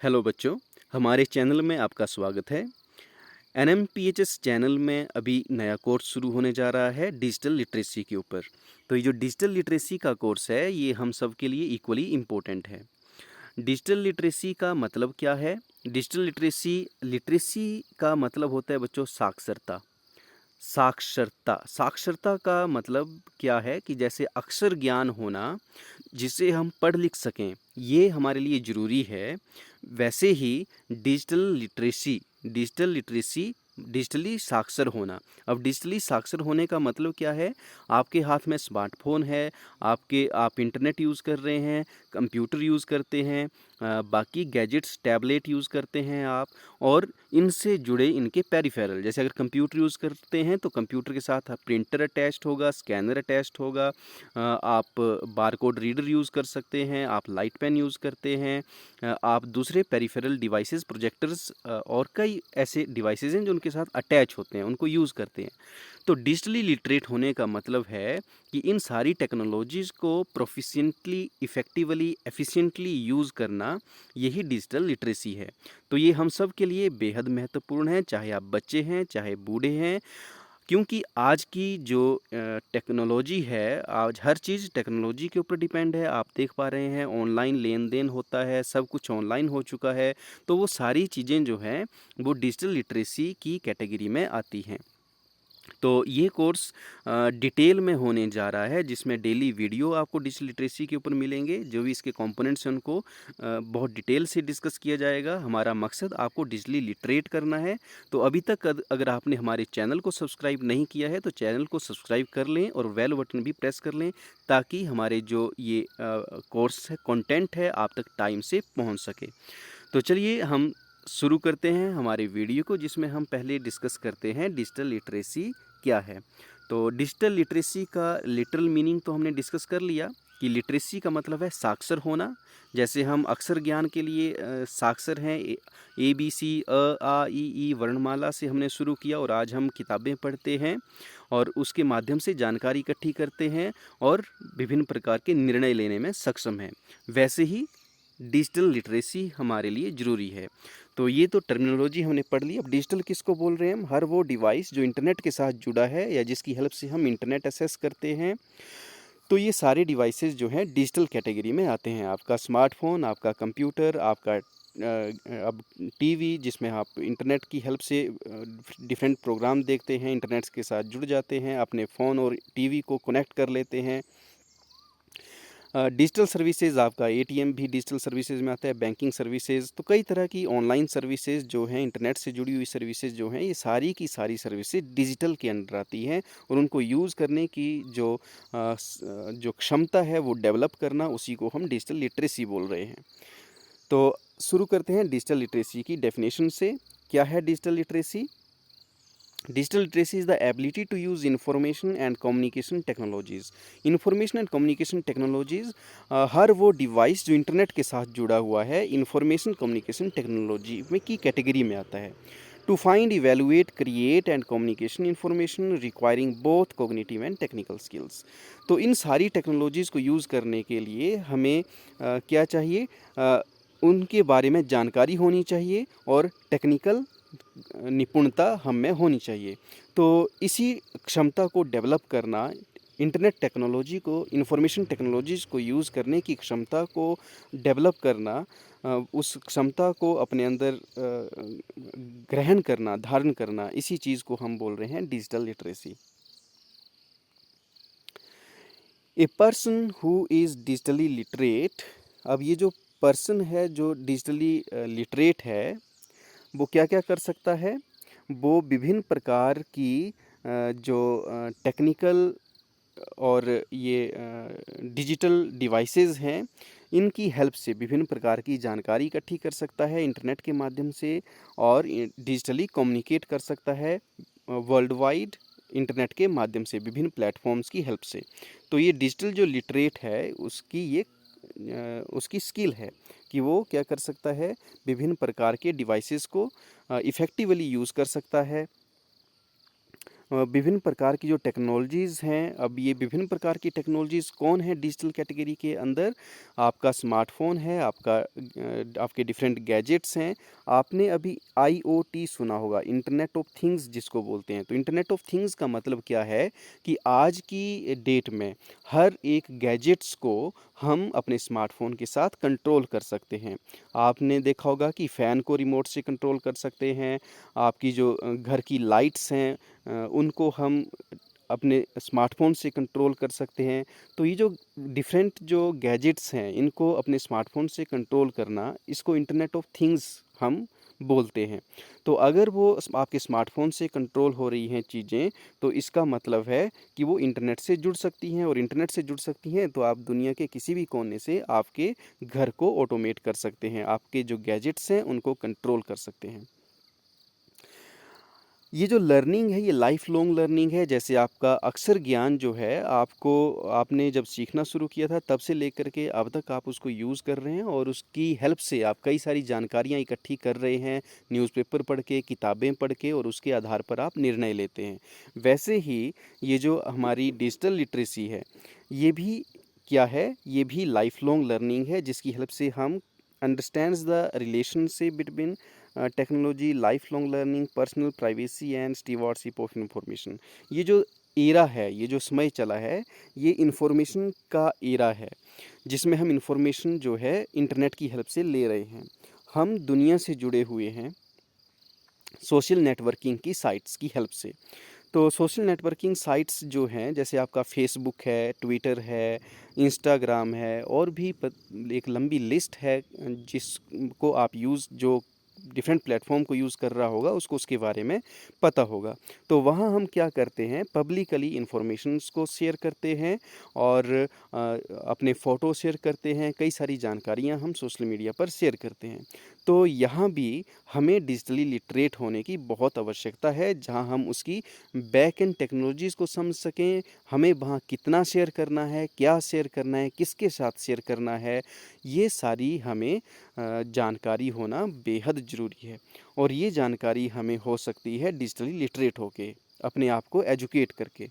Hello बच्चों, हमारे channel में आपका स्वागत है। एनएमपीएचएस चैनल में अभी नया कोर्स शुरू होने जा रहा है डिजिटल लिटरेसी के ऊपर। तो ये जो डिजिटल लिटरेसी का कोर्स है, ये हम सब के लिए इक्वली इम्पोर्टेंट है। डिजिटल लिटरेसी का मतलब क्या है? डिजिटल लिटरेसी लिटरेसी का मतलब होता है बच्चों साक्षरता। साक्षरता का मतलब क्या है कि जैसे अक्षर ज्ञान होना, जिसे हम पढ़ लिख सकें, ये हमारे लिए ज़रूरी है। वैसे ही डिजिटली डिजिटली साक्षर होना। अब डिजिटली साक्षर होने का मतलब क्या है? आपके हाथ में स्मार्टफोन है, आप इंटरनेट यूज़ कर रहे हैं, कंप्यूटर यूज़ करते हैं, बाकी गैजेट्स टैबलेट यूज़ करते हैं आप, और इनसे जुड़े इनके पेरिफेरल, जैसे अगर कंप्यूटर यूज़ करते हैं तो कंप्यूटर के साथ प्रिंटर अटैच्ड होगा, स्कैनर अटैच्ड होगा, आप बारकोड रीडर यूज़ कर सकते हैं, आप लाइट पेन यूज़ करते हैं, आप दूसरे पेरिफेरल डिवाइसेस, प्रोजेक्टर्स और कई ऐसे डिवाइसेस हैं जो उनके साथ अटैच होते हैं, उनको यूज़ करते हैं। तो डिजिटली लिटरेट होने का मतलब है कि इन सारी टेक्नोलॉजीज़ को प्रोफिशिएंटली, इफ़ेक्टिवली, एफिशिएंटली यूज़ करना, यही डिजिटल लिटरेसी है। तो ये हम सब के लिए बेहद महत्वपूर्ण है, चाहे आप बच्चे हैं, चाहे बूढ़े हैं, क्योंकि आज की जो टेक्नोलॉजी है, आज हर चीज़ टेक्नोलॉजी के ऊपर डिपेंड है। आप देख पा रहे हैं ऑनलाइन लेन-देन होता है, सब कुछ ऑनलाइन हो चुका है। तो वो सारी चीज़ें जो हैं, वो डिजिटल लिटरेसी की कैटेगरी में आती हैं। तो ये कोर्स डिटेल में होने जा रहा है, जिसमें डेली वीडियो आपको डिजिटल लिटरेसी के ऊपर मिलेंगे। जो भी इसके कंपोनेंट्स हैं उनको बहुत डिटेल से डिस्कस किया जाएगा। हमारा मकसद आपको डिजिटली लिटरेट करना है। तो अभी तक अगर आपने हमारे चैनल को सब्सक्राइब नहीं किया है तो चैनल को सब्सक्राइब कर लें और बेल बटन भी प्रेस कर लें, ताकि हमारे जो ये कोर्स है, कंटेंट है, आप तक टाइम से पहुंच सके। तो चलिए हम शुरू करते हैं हमारे वीडियो को, जिसमें हम पहले डिस्कस करते हैं डिजिटल लिटरेसी क्या है। तो डिजिटल लिटरेसी का लिटरल मीनिंग तो हमने डिस्कस कर लिया कि लिटरेसी का मतलब है साक्षर होना। जैसे हम अक्षर ज्ञान के लिए साक्षर हैं, ABC, A, A, I, E वर्णमाला से हमने शुरू किया, और आज हम किताबें पढ़ते हैं और उसके माध्यम से जानकारी इकट्ठी करते हैं और विभिन्न प्रकार के निर्णय लेने में सक्षम हैं। वैसे ही डिजिटल लिटरेसी हमारे लिए ज़रूरी है। तो ये तो टर्मिनोलॉजी हमने पढ़ ली। अब डिजिटल किसको बोल रहे हैं हम? हर वो डिवाइस जो इंटरनेट के साथ जुड़ा है या जिसकी हेल्प से हम इंटरनेट एक्सेस करते हैं। तो ये सारे डिवाइसेस जो हैं डिजिटल कैटेगरी में आते हैं। आपका स्मार्टफोन, आपका कंप्यूटर, आपका अब टीवी, जिसमें आप इंटरनेट की हेल्प से डिफरेंट प्रोग्राम देखते हैं, इंटरनेट के साथ जुड़ जाते हैं, अपने फ़ोन और टीवी को कनेक्ट कर लेते हैं। डिजिटल सर्विसेज, आपका एटीएम भी डिजिटल सर्विसेज में आता है, बैंकिंग सर्विसेज, तो कई तरह की ऑनलाइन सर्विसेज जो हैं, इंटरनेट से जुड़ी हुई सर्विसेज जो हैं, ये सारी की सारी सर्विसेज डिजिटल के अंडर आती हैं, और उनको यूज़ करने की जो क्षमता है वो डेवलप करना, उसी को हम डिजिटल लिटरेसी बोल रहे हैं। तो शुरू करते हैं डिजिटल लिटरेसी की डेफिनेशन से। क्या है digital literacy? Digital literacy is the ability to use information and communication technologies. Information and communication technologies, हर वो डिवाइस जो इंटरनेट के साथ जुड़ा हुआ है, इंफॉर्मेशन कम्युनिकेशन टेक्नोलॉजी में की कैटेगरी में आता है। To find, evaluate, create and communication information requiring both cognitive and technical skills. तो इन सारी टेक्नोलॉजीज़ को यूज़ करने के लिए हमें क्या चाहिए? उनके बारे में जानकारी होनी चाहिए और टेक्निकल निपुणता हम में होनी चाहिए। तो इसी क्षमता को डेवलप करना, इंटरनेट टेक्नोलॉजी को, इंफॉर्मेशन टेक्नोलॉजीज़ को यूज़ करने की क्षमता को डेवलप करना, उस क्षमता को अपने अंदर ग्रहण करना, धारण करना, इसी चीज़ को हम बोल रहे हैं digital literacy. A person who is digitally literate, अब ये जो पर्सन है जो डिजिटली लिटरेट है, वो क्या क्या कर सकता है? वो विभिन्न प्रकार की जो टेक्निकल और ये डिजिटल डिवाइसेस हैं, इनकी हेल्प से विभिन्न प्रकार की जानकारी इकट्ठी कर सकता है इंटरनेट के माध्यम से, और डिजिटली कम्युनिकेट कर सकता है वर्ल्ड वाइड इंटरनेट के माध्यम से, विभिन्न प्लेटफॉर्म्स की हेल्प से। तो ये डिजिटल जो लिटरेट है, उसकी स्किल है कि वो क्या कर सकता है, विभिन्न प्रकार के डिवाइसेस को इफ़ेक्टिवली यूज़ कर सकता है, विभिन्न प्रकार की जो टेक्नोलॉजीज़ हैं, अब ये विभिन्न प्रकार की टेक्नोलॉजीज़ कौन है डिजिटल कैटेगरी के अंदर? आपका स्मार्टफ़ोन है, आपके डिफरेंट गैजेट्स हैं। आपने अभी आईओटी सुना होगा, इंटरनेट ऑफ थिंग्स जिसको बोलते हैं। तो इंटरनेट ऑफ थिंग्स का मतलब क्या है कि आज की डेट में हर एक गैजेट्स को हम अपने स्मार्टफ़ोन के साथ कंट्रोल कर सकते हैं। आपने देखा होगा कि फ़ैन को रिमोट से कंट्रोल कर सकते हैं। आपकी जो घर की लाइट्स हैं, उनको हम अपने स्मार्टफ़ोन से कंट्रोल कर सकते हैं। तो ये जो डिफरेंट जो गैजेट्स हैं, इनको अपने स्मार्टफ़ोन से कंट्रोल करना, इसको इंटरनेट ऑफ थिंग्स हम बोलते हैं। तो अगर वो आपके स्मार्टफ़ोन से कंट्रोल हो रही हैं चीज़ें, तो इसका मतलब है कि वो इंटरनेट से जुड़ सकती हैं, और इंटरनेट से जुड़ सकती हैं तो आप दुनिया के किसी भी कोने से आपके घर को ऑटोमेट कर सकते हैं, आपके जो गैजेट्स हैं उनको कंट्रोल कर सकते हैं। ये जो लर्निंग है, ये लाइफ लॉन्ग लर्निंग है। जैसे आपका अक्सर ज्ञान जो है, आपने जब सीखना शुरू किया था तब से लेकर के अब तक आप उसको यूज़ कर रहे हैं, और उसकी हेल्प से आप कई सारी जानकारियाँ इकट्ठी कर रहे हैं, न्यूज़पेपर पढ़ के, किताबें पढ़ के, और उसके आधार पर आप निर्णय लेते हैं। वैसे ही ये जो हमारी डिजिटल लिटरेसी है, ये भी क्या है? ये भी लाइफ लॉन्ग लर्निंग है, जिसकी हेल्प से हम understands the relationship between technology, lifelong learning, personal privacy and stewardship of information. ये जो एरा है, ये जो समय चला है, ये इंफॉर्मेशन का एरा है, जिसमें हम इंफॉर्मेशन जो है इंटरनेट की हेल्प से ले रहे हैं। हम दुनिया से जुड़े हुए हैं सोशल नेटवर्किंग की साइट्स की हेल्प से। तो सोशल नेटवर्किंग साइट्स जो हैं, जैसे आपका फेसबुक है, ट्विटर है, इंस्टाग्राम है, और भी एक लंबी लिस्ट है जिसको आप जो डिफरेंट प्लेटफॉर्म को यूज़ कर रहा होगा उसको उसके बारे में पता होगा। तो वहाँ हम क्या करते हैं, पब्लिकली इन्फॉर्मेशंस को शेयर करते हैं, और अपने फ़ोटो शेयर करते हैं, कई सारी जानकारियाँ हम सोशल मीडिया पर शेयर करते हैं। तो यहाँ भी हमें डिजिटली लिटरेट होने की बहुत आवश्यकता है, जहाँ हम उसकी बैक एंड टेक्नोलॉजीज़ को समझ सकें। हमें वहाँ कितना शेयर करना है, क्या शेयर करना है, किसके साथ शेयर करना है, ये सारी हमें जानकारी होना बेहद ज़रूरी है। और ये जानकारी हमें हो सकती है डिजिटली लिटरेट होके, अपने आप को एजुकेट करके।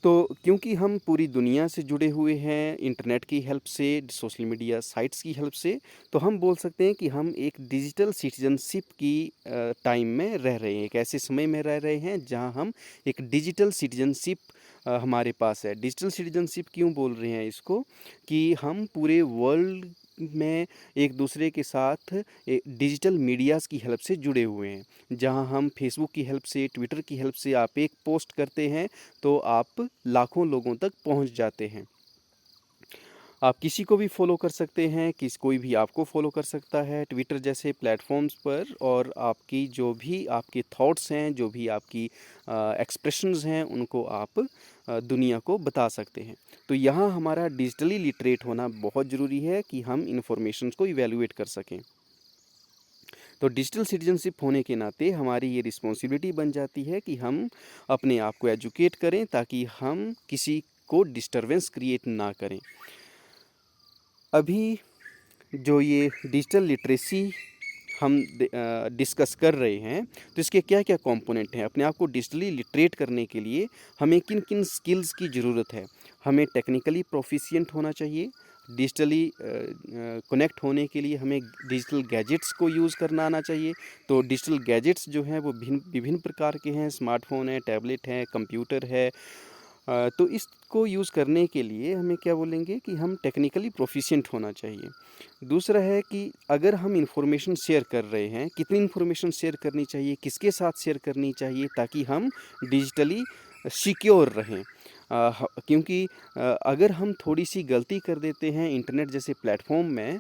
तो क्योंकि हम पूरी दुनिया से जुड़े हुए हैं इंटरनेट की हेल्प से, सोशल मीडिया साइट्स की हेल्प से, तो हम बोल सकते हैं कि हम एक डिजिटल सिटीजनशिप की टाइम में रह रहे हैं, एक ऐसे समय में रह रहे हैं जहां हम एक डिजिटल सिटीजनशिप हमारे पास है। डिजिटल सिटीजनशिप क्यों बोल रहे हैं इसको? कि हम पूरे वर्ल्ड में एक दूसरे के साथ डिजिटल मीडियाज़ की हेल्प से जुड़े हुए हैं। जहां हम फेसबुक की हेल्प से, ट्विटर की हेल्प से आप एक पोस्ट करते हैं तो आप लाखों लोगों तक पहुंच जाते हैं। आप किसी को भी फॉलो कर सकते हैं, कोई भी आपको फॉलो कर सकता है ट्विटर जैसे प्लेटफॉर्म्स पर, और आपकी जो भी आपके थॉट्स हैं, जो भी आपकी एक्सप्रेशंस हैं, उनको आप दुनिया को बता सकते हैं। तो यहाँ हमारा डिजिटली लिटरेट होना बहुत ज़रूरी है कि हम इंफॉर्मेशन को इवेलुएट कर सकें। तो डिजिटल सिटीजनशिप होने के नाते हमारी ये रिस्पॉन्सिबिलिटी बन जाती है कि हम अपने आप को एजुकेट करें, ताकि हम किसी को डिस्टरबेंस क्रिएट ना करें। अभी जो ये डिजिटल लिटरेसी हम डिस्कस कर रहे हैं, तो इसके क्या क्या कंपोनेंट हैं? अपने आप को डिजिटली लिटरेट करने के लिए हमें किन किन स्किल्स की ज़रूरत है? हमें टेक्निकली प्रोफिशिएंट होना चाहिए। डिजिटली कनेक्ट होने के लिए हमें डिजिटल गैजेट्स को यूज़ करना आना चाहिए। तो डिजिटल गैजेट्स जो हैं वो विभिन्न प्रकार के हैं, स्मार्टफ़ोन है, टैबलेट है, कंप्यूटर है। तो इसको यूज़ करने के लिए हमें क्या बोलेंगे कि हम टेक्निकली प्रोफिशिएंट होना चाहिए। दूसरा है कि अगर हम इन्फॉर्मेशन शेयर कर रहे हैं, कितनी इन्फॉर्मेशन शेयर करनी चाहिए, किसके साथ शेयर करनी चाहिए, ताकि हम डिजिटली सिक्योर रहें। क्योंकि अगर हम थोड़ी सी गलती कर देते हैं इंटरनेट जैसे प्लेटफॉर्म में,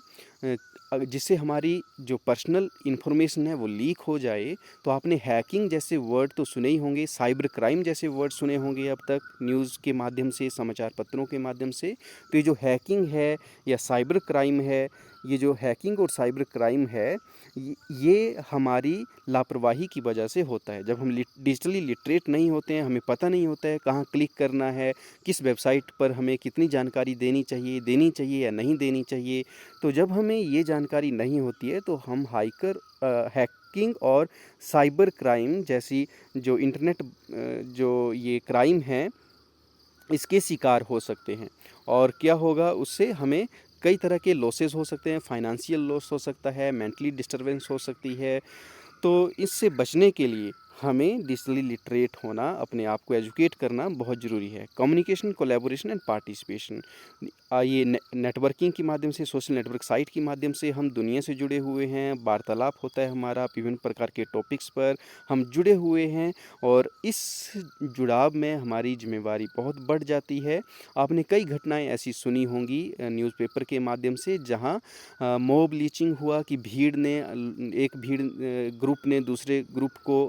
जिससे हमारी जो पर्सनल इन्फॉर्मेशन है वो लीक हो जाए, तो आपने हैकिंग जैसे वर्ड तो सुने ही होंगे, साइबर क्राइम जैसे वर्ड सुने होंगे अब तक न्यूज़ के माध्यम से, समाचार पत्रों के माध्यम से। तो ये जो हैकिंग है या साइबर क्राइम है, ये जो हैकिंग और साइबर क्राइम है, ये हमारी लापरवाही की वजह से होता है। जब हम डिजिटली लिटरेट नहीं होते हैं, हमें पता नहीं होता है कहाँ क्लिक करना है, किस वेबसाइट पर हमें कितनी जानकारी देनी चाहिए या नहीं देनी चाहिए। तो जब हमें ये जानकारी नहीं होती है तो हम हैकिंग और साइबर क्राइम जैसी जो इंटरनेट जो ये क्राइम हैं इसके शिकार हो सकते हैं। और क्या होगा उससे हमें कई तरह के लॉसेस हो सकते हैं, फाइनेंशियल लॉस हो सकता है, मेंटली डिस्टरबेंस हो सकती है। तो इससे बचने के लिए हमें डिजिटली लिटरेट होना, अपने आप को एजुकेट करना बहुत ज़रूरी है। कम्युनिकेशन, कोलैबोरेशन एंड पार्टिसिपेशन, ये नेटवर्किंग के माध्यम से, सोशल नेटवर्क साइट के माध्यम से हम दुनिया से जुड़े हुए हैं, वार्तालाप होता है हमारा विभिन्न प्रकार के टॉपिक्स पर, हम जुड़े हुए हैं और इस जुड़ाव में हमारी जिम्मेवारी बहुत बढ़ जाती है। आपने कई घटनाएं ऐसी सुनी होंगी न्यूज़पेपर के माध्यम से, जहां मॉब लीचिंग हुआ कि एक ग्रुप ने दूसरे ग्रुप को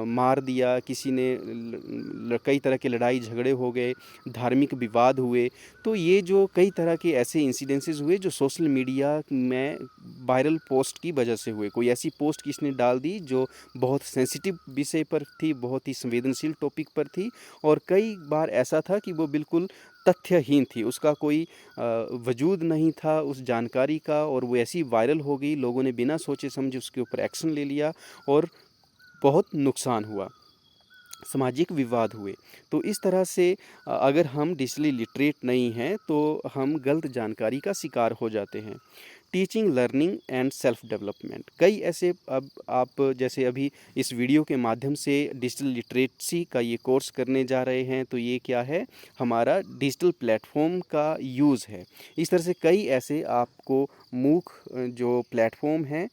मार दिया, किसी ने कई तरह के लड़ाई झगड़े हो गए, धार्मिक विवाद हुए। तो ये जो कई तरह के ऐसे इंसिडेंसेस हुए जो सोशल मीडिया में वायरल पोस्ट की वजह से हुए। कोई ऐसी पोस्ट किसने डाल दी जो बहुत सेंसिटिव विषय पर थी, बहुत ही संवेदनशील टॉपिक पर थी, और कई बार ऐसा था कि वो बिल्कुल तथ्यहीन थी, उसका कोई वजूद नहीं था उस जानकारी का, और वो ऐसी वायरल हो गई, लोगों ने बिना सोचे समझे उसके ऊपर एक्शन ले लिया और बहुत नुकसान हुआ, सामाजिक विवाद हुए। तो इस तरह से अगर हम डिजिटली लिटरेट नहीं हैं तो हम गलत जानकारी का शिकार हो जाते हैं। Teaching, learning and self development, कई ऐसे, अब आप जैसे अभी इस वीडियो के माध्यम से डिजिटल लिटरेसी का ये कोर्स करने जा रहे हैं, तो ये क्या है, हमारा डिजिटल प्लेटफॉर्म का यूज़ है। इस तरह से कई ऐसे आपको मूक जो प्लेटफॉर्म हैं,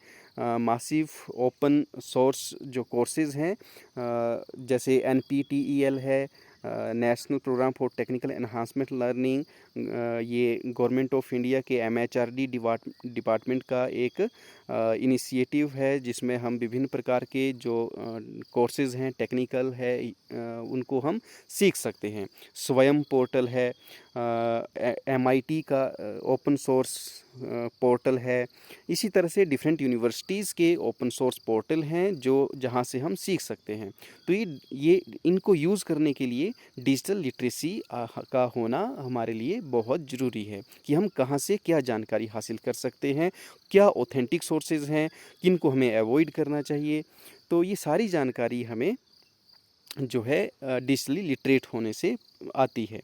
मासिव ओपन सोर्स जो कोर्सेज़ हैं, जैसे NPTEL है, national programme for technical enhancement learning, ये गवर्नमेंट ऑफ इंडिया के MHRD डिपार्टमेंट का एक इनिशिएटिव है, जिसमें हम विभिन्न प्रकार के जो कोर्सेज़ हैं, टेक्निकल है, उनको हम सीख सकते हैं। स्वयं पोर्टल है, MIT का ओपन सोर्स पोर्टल है। इसी तरह से डिफरेंट यूनिवर्सिटीज़ के ओपन सोर्स पोर्टल हैं जो जहाँ से हम सीख सकते हैं। तो ये इनको यूज़ करने के लिए डिजिटल लिटरेसी का होना हमारे लिए बहुत ज़रूरी है कि हम कहाँ से क्या जानकारी हासिल कर सकते हैं, क्या ऑथेंटिक सोर्सेज हैं, किन को हमें अवॉइड करना चाहिए। तो ये सारी जानकारी हमें जो है डिजिटली लिटरेट होने से आती है।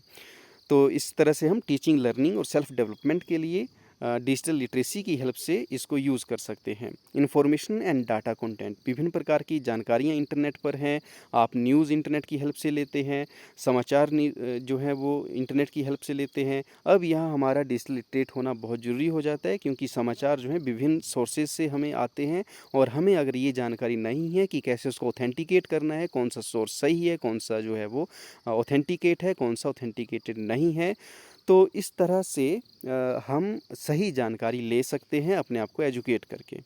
तो इस तरह से हम टीचिंग, लर्निंग और सेल्फ डेवलपमेंट के लिए डिजिटल लिटरेसी की हेल्प से इसको यूज़ कर सकते हैं। इन्फॉर्मेशन एंड डाटा कंटेंट, विभिन्न प्रकार की जानकारियाँ इंटरनेट पर हैं। आप न्यूज़ इंटरनेट की हेल्प से लेते हैं, समाचार जो है वो इंटरनेट की हेल्प से लेते हैं। अब यहाँ हमारा डिजिटल लिटरेट होना बहुत ज़रूरी हो जाता है, क्योंकि समाचार जो है विभिन्न सोर्सेज से हमें आते हैं, और हमें अगर ये जानकारी नहीं है कि कैसे उसको ऑथेंटिकेट करना है, कौन सा सोर्स सही है, कौन सा जो है वो ऑथेंटिकेट है, कौन सा ऑथेंटिकेटेड नहीं है, तो इस तरह से हम सही जानकारी ले सकते हैं अपने आप को एजुकेट करके।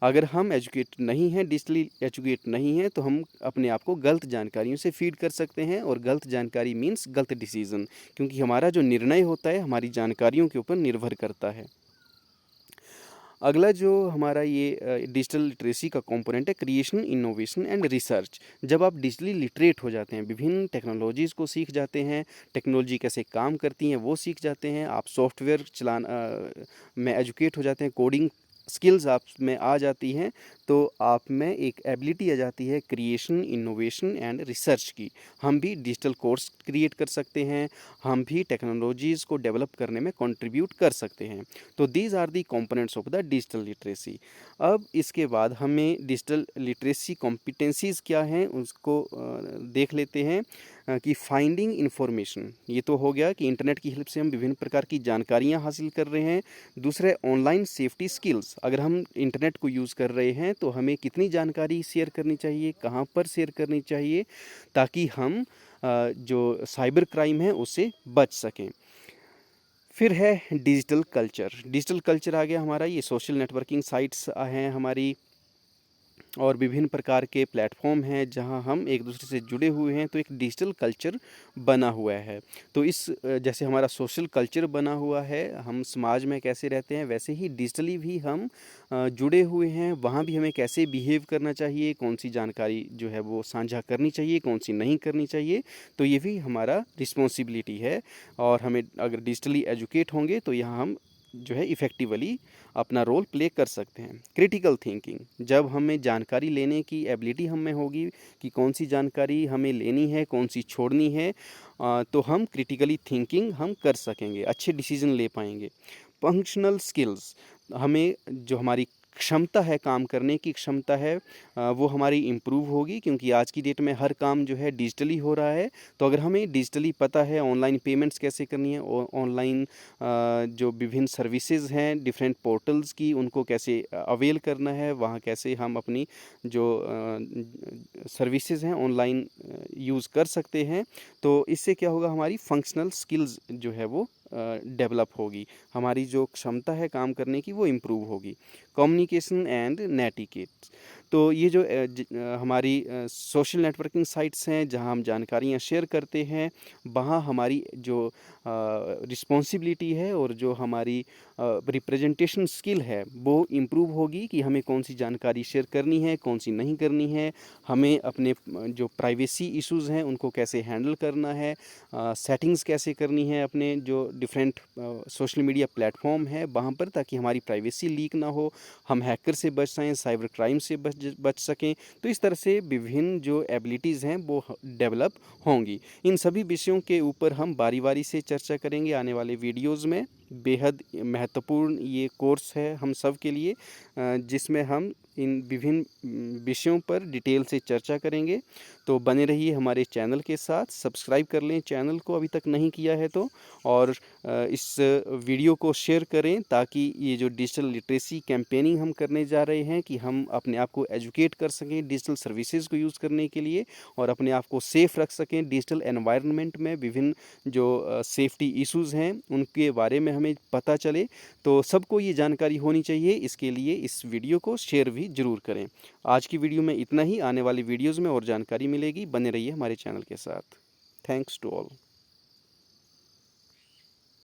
अगर हम एजुकेट नहीं हैं, डिजिटली एजुकेट नहीं हैं, तो हम अपने आप को गलत जानकारियों से फीड कर सकते हैं, और गलत जानकारी मीन्स गलत डिसीज़न, क्योंकि हमारा जो निर्णय होता है हमारी जानकारियों के ऊपर निर्भर करता है। अगला जो हमारा ये डिजिटल लिटरेसी का कंपोनेंट है, क्रिएशन, इनोवेशन एंड रिसर्च। जब आप डिजिटली लिटरेट हो जाते हैं, विभिन्न टेक्नोलॉजीज़ को सीख जाते हैं, टेक्नोलॉजी कैसे काम करती हैं वो सीख जाते हैं, आप सॉफ्टवेयर में एजुकेट हो जाते हैं, कोडिंग स्किल्स आप में आ जाती हैं, तो आप में एक एबिलिटी आ जाती है क्रिएशन, इनोवेशन एंड रिसर्च की। हम भी डिजिटल कोर्स क्रिएट कर सकते हैं, हम भी टेक्नोलॉजीज़ को डेवलप करने में कंट्रीब्यूट कर सकते हैं। तो these are the components of the digital literacy. अब इसके बाद हमें डिजिटल लिटरेसी कॉम्पिटेंसीज़ क्या हैं उसको देख लेते हैं। कि फाइंडिंग इन्फॉर्मेशन, ये तो हो गया कि इंटरनेट की हेल्प से हम विभिन्न प्रकार की जानकारियाँ हासिल कर रहे हैं। दूसरा, ऑनलाइन सेफ्टी स्किल्स, अगर हम इंटरनेट को यूज़ कर रहे हैं तो हमें कितनी जानकारी शेयर करनी चाहिए, कहाँ पर शेयर करनी चाहिए, ताकि हम जो साइबर क्राइम है उससे बच सकें। फिर है डिजिटल कल्चर। डिजिटल कल्चर आ गया हमारा, ये सोशल नेटवर्किंग साइट्स हैं हमारी, और विभिन्न प्रकार के प्लेटफॉर्म हैं जहां हम एक दूसरे से जुड़े हुए हैं, तो एक डिजिटल कल्चर बना हुआ है। तो इस जैसे हमारा सोशल कल्चर बना हुआ है, हम समाज में कैसे रहते हैं, वैसे ही डिजिटली भी हम जुड़े हुए हैं, वहाँ भी हमें कैसे बिहेव करना चाहिए, कौन सी जानकारी जो है वो साझा करनी चाहिए, कौन सी नहीं करनी चाहिए, तो ये भी हमारा रिस्पॉन्सिबिलिटी है। और हमें अगर डिजिटली एजुकेट होंगे तो यहाँ हम जो है इफ़ेक्टिवली अपना रोल प्ले कर सकते हैं। क्रिटिकल थिंकिंग, जब हमें जानकारी लेने की एबिलिटी हम में होगी कि कौन सी जानकारी हमें लेनी है, कौन सी छोड़नी है, तो हम क्रिटिकली थिंकिंग हम कर सकेंगे, अच्छे डिसीजन ले पाएंगे। फंक्शनल स्किल्स, हमें जो हमारी क्षमता है, काम करने की क्षमता है, वो हमारी इम्प्रूव होगी, क्योंकि आज की डेट में हर काम जो है डिजिटली हो रहा है। तो अगर हमें डिजिटली पता है ऑनलाइन पेमेंट्स कैसे करनी है, ऑनलाइन जो विभिन्न सर्विसेज हैं डिफरेंट पोर्टल्स की, उनको कैसे अवेल करना है, वहाँ कैसे हम अपनी जो सर्विसेज हैं ऑनलाइन यूज़ कर सकते हैं, तो इससे क्या होगा, हमारी फंक्शनल स्किल्स जो है वो डेवलप होगी, हमारी जो क्षमता है काम करने की वो इम्प्रूव होगी। कम्युनिकेशन एंड नेटिकेट, तो ये जो हमारी सोशल नेटवर्किंग साइट्स हैं जहां हम जानकारियां शेयर करते हैं, वहाँ हमारी जो रिस्पॉन्सिबिलिटी है और जो हमारी रिप्रेजेंटेशन स्किल है वो इम्प्रूव होगी कि हमें कौन सी जानकारी शेयर करनी है, कौन सी नहीं करनी है, हमें अपने जो प्राइवेसी इश्यूज़ हैं उनको कैसे हैंडल करना है, सेटिंग्स कैसे करनी है अपने जो डिफरेंट सोशल मीडिया प्लेटफॉर्म है वहाँ पर, ताकि हमारी प्राइवेसी लीक ना हो, हम हैकर से बच सकें, साइबर क्राइम से बच सकें। तो इस तरह से विभिन्न जो एबिलिटीज़ हैं वो डेवलप होंगी। इन सभी विषयों के ऊपर हम बारी बारी से चर्चा करेंगे आने वाले वीडियोज़ में। बेहद महत्वपूर्ण ये कोर्स है हम सब के लिए, जिसमें हम इन विभिन्न विषयों पर डिटेल से चर्चा करेंगे। तो बने रहिए हमारे चैनल के साथ, सब्सक्राइब कर लें चैनल को अभी तक नहीं किया है तो, और इस वीडियो को शेयर करें ताकि ये जो डिजिटल लिटरेसी कैंपेनिंग हम करने जा रहे हैं कि हम अपने आप को एजुकेट कर सकें डिजिटल सर्विसेज को यूज़ करने के लिए, और अपने आप को सेफ़ रख सकें डिजिटल एनवायरनमेंट में। विभिन्न जो सेफ्टी इश्यूज़ हैं उनके बारे में हमें पता चले, तो सबको ये जानकारी होनी चाहिए। इसके लिए इस वीडियो को शेयर भी ज़रूर करें। आज की वीडियो में इतना ही, आने वाली वीडियोज़ में और जानकारी मिलेगी। बने रहिए हमारे चैनल के साथ। Thanks to all.